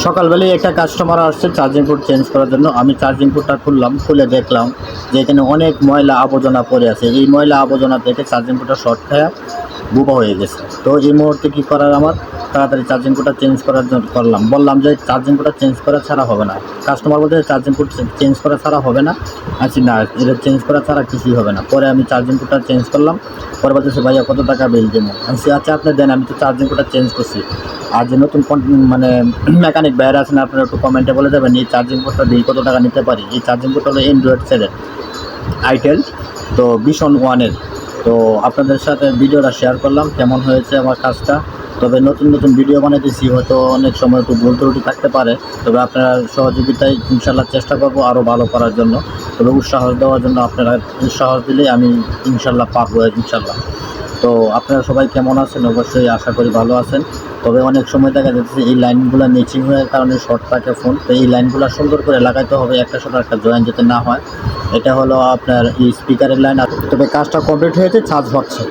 সকালবেলায় একটা কাস্টমার আসছে চার্জিং পোর্ট চেঞ্জ করার জন্য। আমি চার্জিং পোর্টটা খুললাম, খুলে দেখলাম যে এখানে অনেক ময়লা আবর্জনা পড়ে আছে। এই ময়লা আবর্জনা থেকে চার্জিং পোর্টটা শর্ট খেয়ে বুবা হয়ে গেছে। তো এই মুহূর্তে কী করার, আমার তাড়াতাড়ি চার্জিং পোর্টটা চেঞ্জ করার জন্য করলাম। বললাম যে চার্জিং পোর্টটা চেঞ্জ করা ছাড়া হবে না। কাস্টমার বলতে চার্জিং পোর্ট চেঞ্জ করা ছাড়া হবে না। আচ্ছা না, এটা চেঞ্জ করা ছাড়া কিছুই হবে না। পরে আমি চার্জিং পোর্টটা চেঞ্জ করলাম। পরে বলতেছে ভাইয়া কত টাকা বিল দেবো। আমি আচ্ছা আপনি দেন, আমি তো চার্জিং পোর্টটা চেঞ্জ করছি। আর যে নতুন মানে মেকানিক বাইরে আছেন, আপনারা একটু কমেন্টে বলে দেবেন এই চার্জিং পোর্টটা বিল কত টাকা নিতে পারি। এই চার্জিং পোর্ট হলো অ্যান্ড্রয়েড সেটের আইটেল, তো ভিশন ওয়ানের। তো আপনাদের সাথে ভিডিওটা শেয়ার করলাম কেমন হয়েছে আমার কাজটা। তবে নতুন নতুন ভিডিও বানাইতেছি, হয়তো অনেক সময় একটু ভুল ত্রুটি থাকতে পারে। তবে আপনার সহযোগিতায় ইনশাল্লাহ চেষ্টা করব আরও ভালো করার জন্য। তবে উৎসাহ দেওয়ার জন্য আপনারা উৎসাহ দিলে আমি ইনশাল্লাহ পারবো ইনশাল্লাহ। তো আপনারা সবাই কেমন আছেন? অবশ্যই আশা করি ভালো আছেন। তবে অনেক সময় দেখা যাচ্ছে এই লাইনগুলো ম্যাচিং হওয়ার কারণে শর্ট থাকে ফোন। তো এই লাইনগুলো সুন্দর করে লাগাইতে হবে, একটার সাথে একটা জয়েন যাতে না হয়। এটা হলো আপনার এই স্পিকারের লাইন। তবে কাজটা কমপ্লিট হয়েছে, চার্জ হচ্ছে।